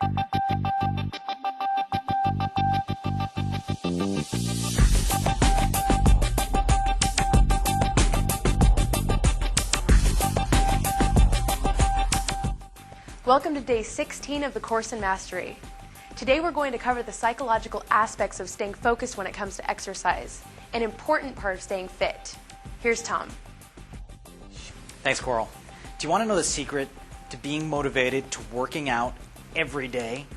Welcome to day 16 of the course in Mastery. Today we're going to cover the psychological aspects of staying focused when it comes to exercise, an important part of staying fit. Here's Tom. Thanks, Coral. Do you want to know the secret to being motivated to working out every day?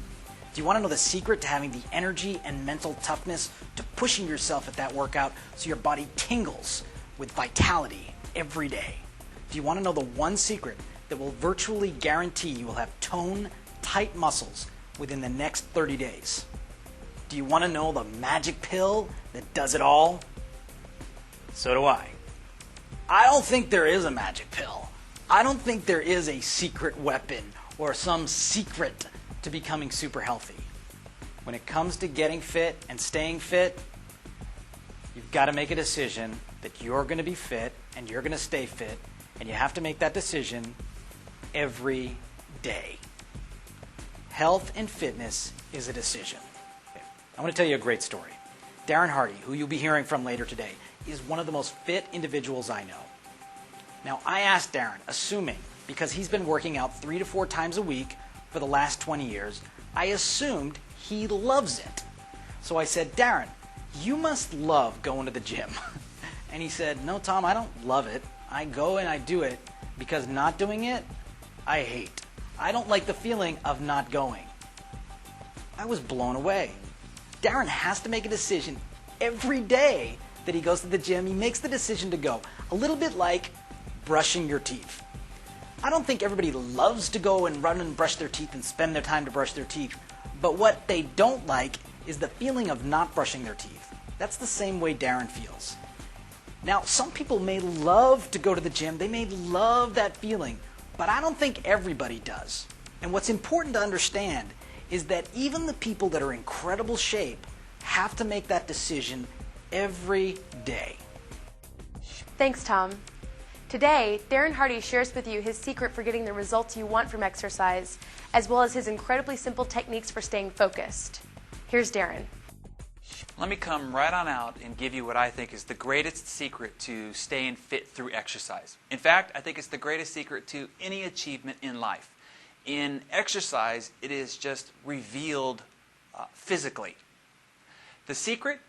Do you want to know the secret to having the energy and mental toughness to pushing yourself at that workout so your body tingles with vitality every day? Do you want to know the one secret that will virtually guarantee you will have toned, tight muscles within the next 30 days? Do you want to know the magic pill that does it all? So do I. I don't think there is a magic pill. I don't think there is a secret weapon or some secret to becoming super healthy. When it comes to getting fit and staying fit, you've got to make a decision that you're going to be fit and you're going to stay fit, and you have to make that decision every day. Health and fitness is a decision. I want to tell you a great story. Darren Hardy, who you'll be hearing from later today, is one of the most fit individuals I know. Now, I asked Darren, assuming, because he's been working out 3 to 4 times a week for the last 20 years, I assumed he loves it. So I said, Darren, you must love going to the gym. And he said, no, Tom, I don't love it. I go and I do it because not doing it, I hate. I don't like the feeling of not going. I was blown away. Darren has to make a decision every day that he goes to the gym. He makes the decision to go. A little bit like brushing your teeth. I don't think everybody loves to go and run and brush their teeth and spend their time to brush their teeth. But what they don't like is the feeling of not brushing their teeth. That's the same way Darren feels. Now, some people may love to go to the gym. They may love that feeling. But I don't think everybody does. And what's important to understand is that even the people that are in incredible shape have to make that decision every day. Thanks, Tom. Today, Darren Hardy shares with you his secret for getting the results you want from exercise, as well as his incredibly simple techniques for staying focused. Here's Darren. Let me come right on out and give you what I think is the greatest secret to staying fit through exercise. In fact, I think it's the greatest secret to any achievement in life. In exercise, it is just revealed physically. The secret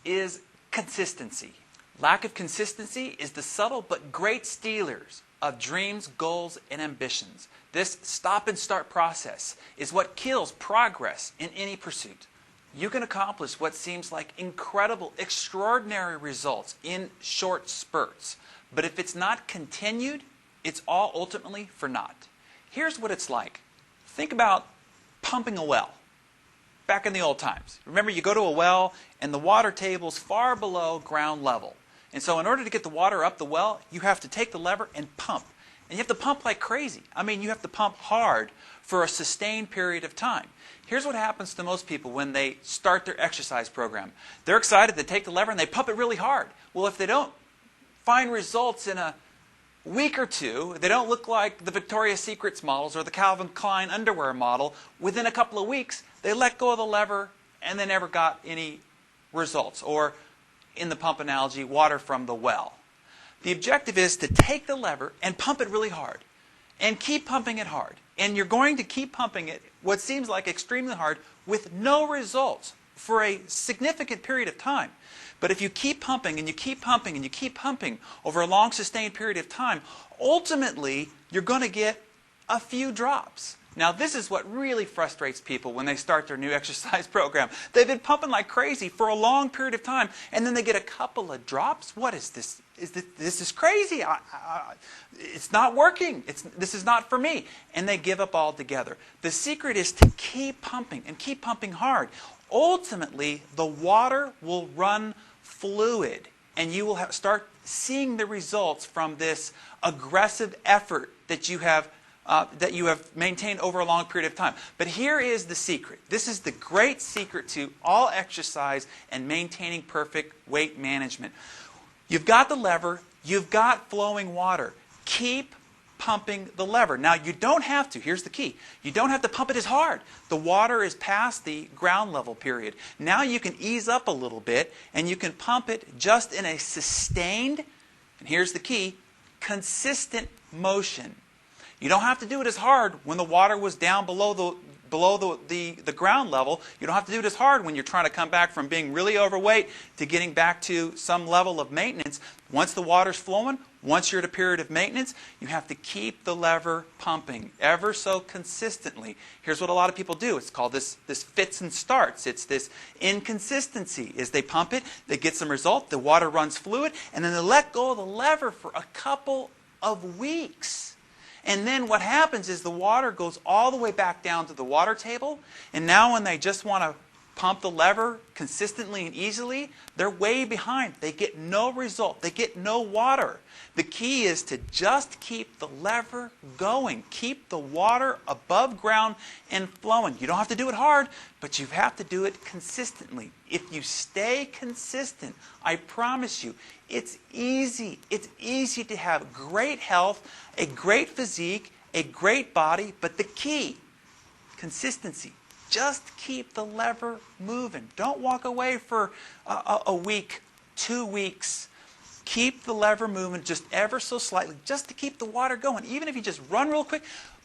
is consistency. Lack of consistency is the subtle but great stealers of dreams, goals, and ambitions. This stop and start process is what kills progress in any pursuit. You can accomplish what seems like incredible, extraordinary results in short spurts. But if it's not continued, it's all ultimately for naught. Here's what it's like. Think about pumping a well. Back in the old times. Remember, you go to a well and the water table's far below ground level. And so in order to get the water up the well, you have to take the lever and pump. And you have to pump like crazy. I mean, you have to pump hard for a sustained period of time. Here's what happens to most people when they start their exercise program. They're excited, they take the lever and they pump it really hard. Well, if they don't find results in a week or two, they don't look like the Victoria's Secrets models or the Calvin Klein underwear model, within a couple of weeks, they let go of the lever and they never got any results. Or, in the pump analogy, water from the well. The objective is to take the lever and pump it really hard. And keep pumping it hard. And you're going to keep pumping it, what seems like extremely hard, with no results for a significant period of time. But if you keep pumping and you keep pumping and you keep pumping over a long sustained period of time, ultimately you're going to get a few drops. Now, this is what really frustrates people when they start their new exercise program. They've been pumping like crazy for a long period of time, and then they get a couple of drops. What is this? This is crazy. It's not working. This is not for me. And they give up altogether. The secret is to keep pumping and keep pumping hard. Ultimately, the water will run fluid, and you will start seeing the results from this aggressive effort that you have maintained over a long period of time. But here is the secret. This is the great secret to all exercise and maintaining perfect weight management. You've got the lever. You've got flowing water. Keep pumping the lever. Now, you don't have to. Here's the key. You don't have to pump it as hard. The water is past the ground level period. Now you can ease up a little bit, and you can pump it just in a sustained, and here's the key, consistent motion. You don't have to do it as hard when the water was down below the ground level. You don't have to do it as hard when you're trying to come back from being really overweight to getting back to some level of maintenance. Once the water's flowing, once you're at a period of maintenance, you have to keep the lever pumping ever so consistently. Here's what a lot of people do. It's called this fits and starts. It's this inconsistency. Is they pump it, they get some result, the water runs fluid, and then they let go of the lever for a couple of weeks. And then what happens is the water goes all the way back down to the water table, and now when they just want to pump the lever consistently and easily, they're way behind. They get no result. They get no water. The key is to just keep the lever going. Keep the water above ground and flowing. You don't have to do it hard, but you have to do it consistently. If you stay consistent, I promise you, it's easy. It's easy to have great health, a great physique, a great body, but the key, consistency. Just keep the lever moving. Don't walk away for a week, 2 weeks. Keep the lever moving just ever so slightly, just to keep the water going. Even if you just run real quick,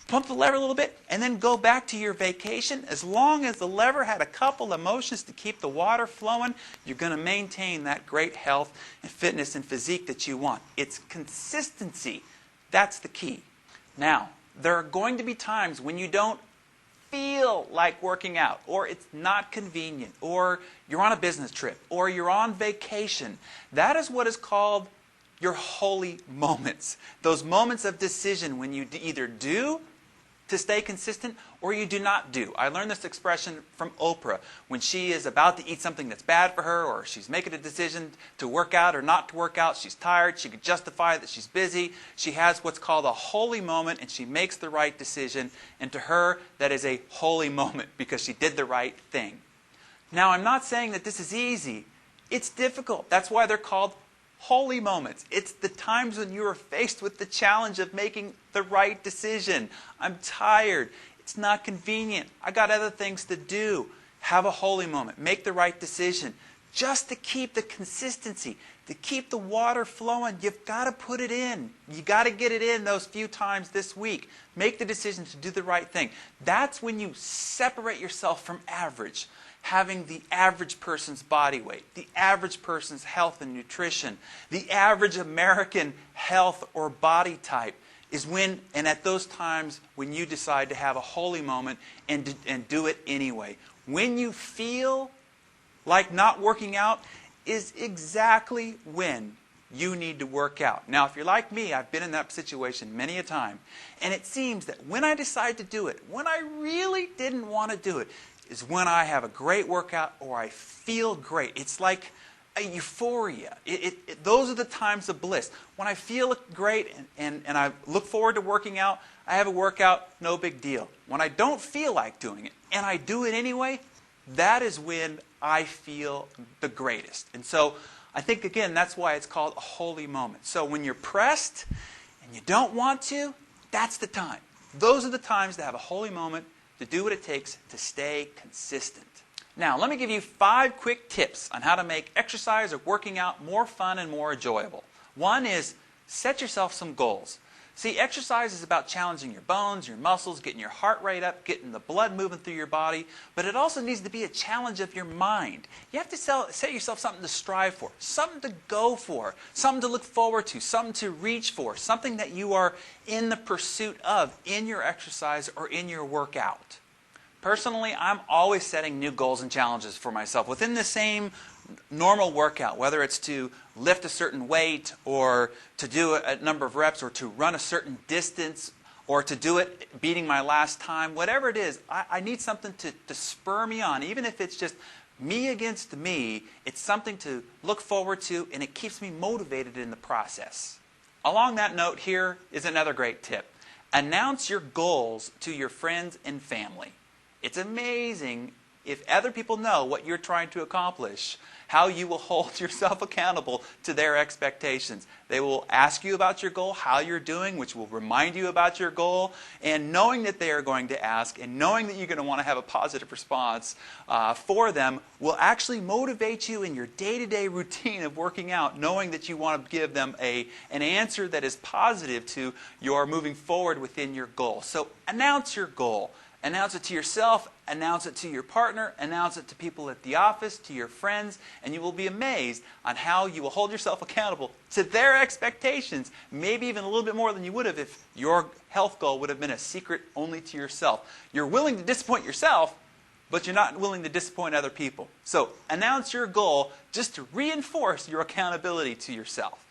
pump the lever a little bit, and then go back to your vacation. As long as the lever had a couple of motions to keep the water flowing, you're going to maintain that great health and fitness and physique that you want. It's consistency. That's the key. Now, there are going to be times when you don't feel like working out, or it's not convenient, or you're on a business trip, or you're on vacation. That is what is called your holy moments. Those moments of decision when you either do to stay consistent or you do not do. I learned this expression from Oprah when she is about to eat something that's bad for her, or she's making a decision to work out or not to work out. She's tired. She could justify that she's busy. She has what's called a holy moment, and she makes the right decision. And to her, that is a holy moment because she did the right thing. Now, I'm not saying that this is easy. It's difficult. That's why they're called holy moments. It's the times when you are faced with the challenge of making the right decision. I'm tired. It's not convenient. I got other things to do. Have a holy moment. Make the right decision. Just to keep the consistency, to keep the water flowing, you've got to put it in. You got to get it in those few times this week. Make the decision to do the right thing. That's when you separate yourself from average. Having the average person's body weight, the average person's health and nutrition, the average American health or body type is when, and at those times, when you decide to have a holy moment and do it anyway. When you feel like not working out is exactly when you need to work out. Now, if you're like me, I've been in that situation many a time, and it seems that when I decide to do it, when I really didn't want to do it, is when I have a great workout or I feel great. It's like a euphoria. Those are the times of bliss. When I feel great and I look forward to working out, I have a workout, no big deal. When I don't feel like doing it and I do it anyway, that is when I feel the greatest. And so I think, again, that's why it's called a holy moment. So when you're pressed and you don't want to, that's the time. Those are the times to have a holy moment, to do what it takes to stay consistent. Now, let me give you 5 quick tips on how to make exercise or working out more fun and more enjoyable. One is set yourself some goals. See, exercise is about challenging your bones, your muscles, getting your heart rate up, getting the blood moving through your body, but it also needs to be a challenge of your mind. You have to set yourself something to strive for, something to go for, something to look forward to, something to reach for, something that you are in the pursuit of in your exercise or in your workout. Personally, I'm always setting new goals and challenges for myself within the same normal workout, whether it's to lift a certain weight or to do a number of reps or to run a certain distance or to do it beating my last time, whatever it is, I need something to spur me on. Even if it's just me against me, it's something to look forward to, and it keeps me motivated in the process. Along that note, here is another great tip. Announce your goals to your friends and family. It's amazing if other people know what you're trying to accomplish, how you will hold yourself accountable to their expectations. They will ask you about your goal, how you're doing, which will remind you about your goal. And knowing that they are going to ask and knowing that you're going to want to have a positive response for them will actually motivate you in your day-to-day routine of working out, knowing that you want to give them an answer that is positive to your moving forward within your goal. So announce your goal. Announce it to yourself, announce it to your partner, announce it to people at the office, to your friends, and you will be amazed on how you will hold yourself accountable to their expectations, maybe even a little bit more than you would have if your health goal would have been a secret only to yourself. You're willing to disappoint yourself, but you're not willing to disappoint other people. So announce your goal just to reinforce your accountability to yourself.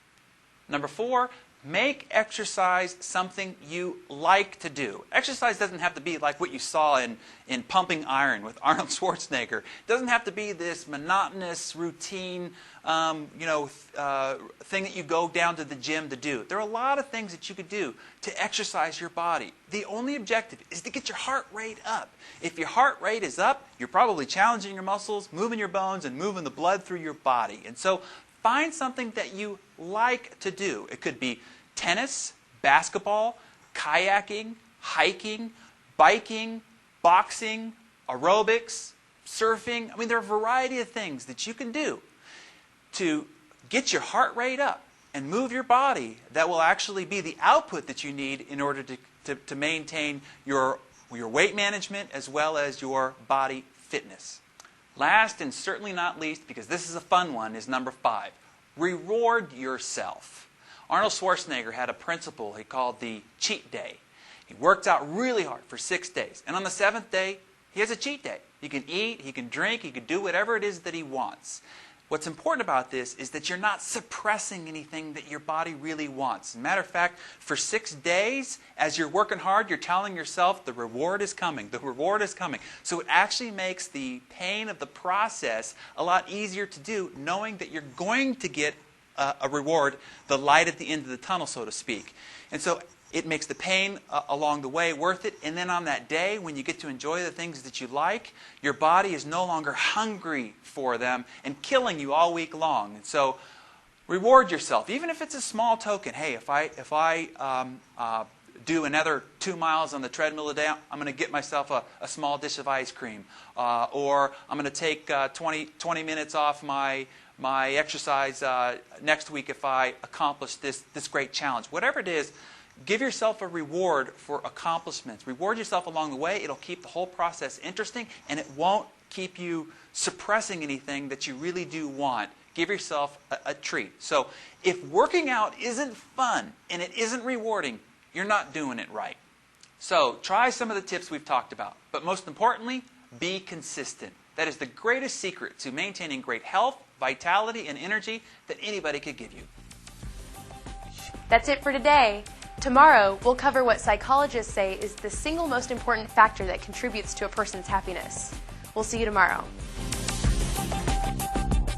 Number 4, make exercise something you like to do. Exercise doesn't have to be like what you saw in Pumping Iron with Arnold Schwarzenegger. It doesn't have to be this monotonous, routine, thing that you go down to the gym to do. There are a lot of things that you could do to exercise your body. The only objective is to get your heart rate up. If your heart rate is up, you're probably challenging your muscles, moving your bones, and moving the blood through your body. And so find something that you like to do. It could be tennis, basketball, kayaking, hiking, biking, boxing, aerobics, surfing. I mean, there are a variety of things that you can do to get your heart rate up and move your body that will actually be the output that you need in order to maintain your weight management as well as your body fitness. Last and certainly not least, because this is a fun one, is number 5. Reward yourself. Arnold Schwarzenegger had a principle he called the cheat day. He worked out really hard for 6 days. And on the 7th day, he has a cheat day. He can eat, he can drink, he can do whatever it is that he wants. What's important about this is that you're not suppressing anything that your body really wants. As a matter of fact, for 6 days, as you're working hard, you're telling yourself the reward is coming, the reward is coming. So it actually makes the pain of the process a lot easier to do, knowing that you're going to get a reward, the light at the end of the tunnel, so to speak. And so it makes the pain along the way worth it. And then on that day, when you get to enjoy the things that you like, your body is no longer hungry for them and killing you all week long. And so reward yourself, even if it's a small token. Hey, if I do another 2 miles on the treadmill a day, I'm going to get myself a small dish of ice cream. Or I'm going to take 20 minutes off my exercise next week if I accomplish this great challenge. Whatever it is, give yourself a reward for accomplishments. Reward yourself along the way. It'll keep the whole process interesting, and it won't keep you suppressing anything that you really do want. Give yourself a treat. So if working out isn't fun and it isn't rewarding, you're not doing it right. So try some of the tips we've talked about. But most importantly, be consistent. That is the greatest secret to maintaining great health, vitality, and energy that anybody could give you. That's it for today. Tomorrow, we'll cover what psychologists say is the single most important factor that contributes to a person's happiness. We'll see you tomorrow.